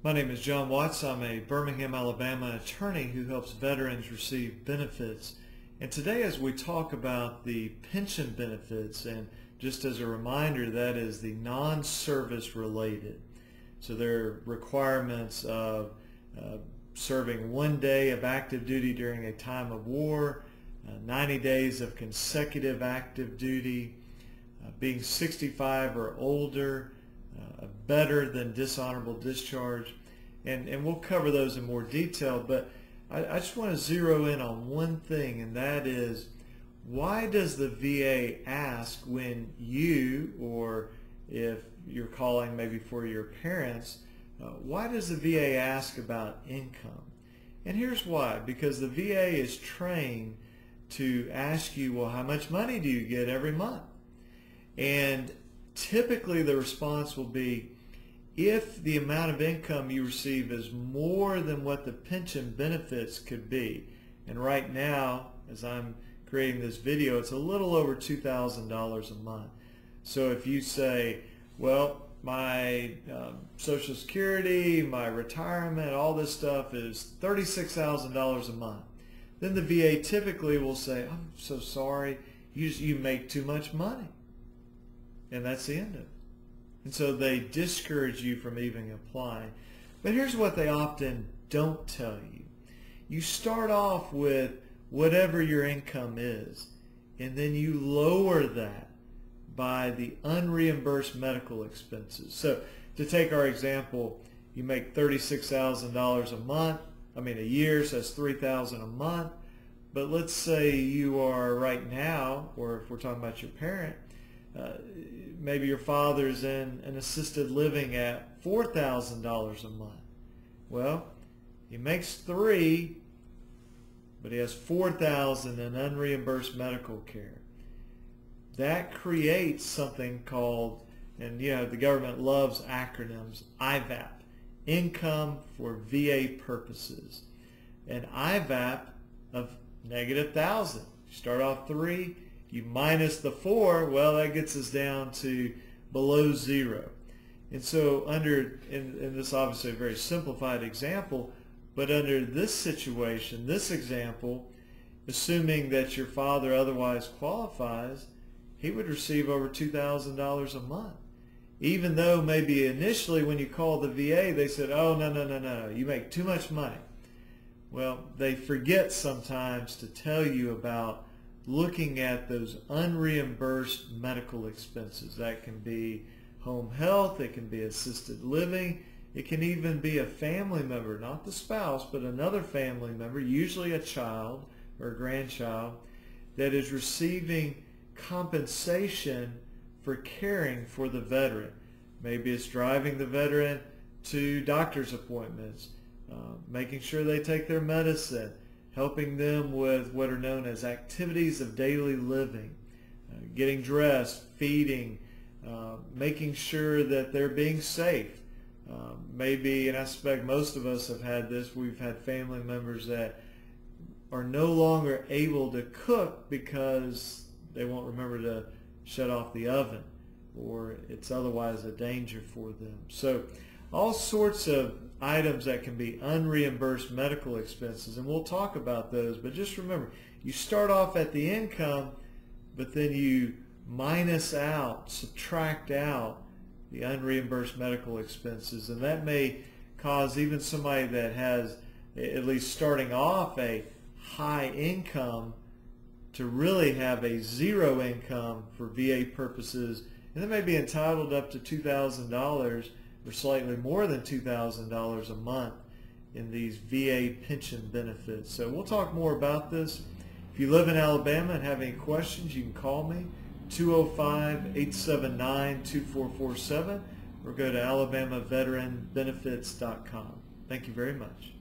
My name is John Watts. I'm a Birmingham, Alabama attorney who helps veterans receive benefits. And today, as we talk about the pension benefits, and just as a reminder, that is the non-service related. So there are requirements of serving 1 day of active duty during a time of war, 90 days of consecutive active duty, being 65 or older, better than dishonorable discharge, and we'll cover those in more detail, but I just want to zero in on one thing, and that is, why does the VA ask when you, or if you're calling maybe for your parents, why does the VA ask about income? And here's why. Because the VA is trained to ask you, well, how much money do you get every month? And typically the response will be, if the amount of income you receive is more than what the pension benefits could be, and right now, as I'm creating this video, it's a little over $2,000 a month. So if you say, well, my Social Security, my retirement, all this stuff is $36,000 a month, then the VA typically will say, I'm so sorry, you make too much money. And that's the end of it. And so they discourage you from even applying. But here's what they often don't tell you. You start off with whatever your income is, and then you lower that by the unreimbursed medical expenses. So to take our example, you make $36,000 a year, so that's $3,000 a month. But let's say you are right now, or if we're talking about your parent, maybe your father's in an assisted living at $4,000 a month. Well, he makes $3,000, but he has $4,000 in unreimbursed medical care. That creates something called, and the government loves acronyms, IVAP, Income for VA Purposes. An IVAP of -1,000. You start off 3. You minus the 4, well, that gets us down to below 0. And so in this obviously a very simplified example, but under this situation, this example, assuming that your father otherwise qualifies, he would receive over $2,000 a month. Even though maybe initially when you called the VA, they said, oh, no, you make too much money. Well, they forget sometimes to tell you about looking at those unreimbursed medical expenses. That can be home health, it can be assisted living, it can even be a family member, not the spouse, but another family member, usually a child or a grandchild, that is receiving compensation for caring for the veteran. Maybe it's driving the veteran to doctor's appointments, making sure they take their medicine, helping them with what are known as activities of daily living, getting dressed, feeding, making sure that they're being safe. Maybe, and I suspect most of us have had this, we've had family members that are no longer able to cook because they won't remember to shut off the oven, or it's otherwise a danger for them. So all sorts of items that can be unreimbursed medical expenses, and we'll talk about those, but just remember, you start off at the income, but then you minus out, subtract out the unreimbursed medical expenses, and that may cause even somebody that has, at least starting off, a high income to really have a zero income for VA purposes, and they may be entitled up to $2,000 or slightly more than $2,000 a month in these VA pension benefits. So we'll talk more about this. If you live in Alabama and have any questions, you can call me, 205-879-2447, or go to alabamaveteranbenefits.com. Thank you very much.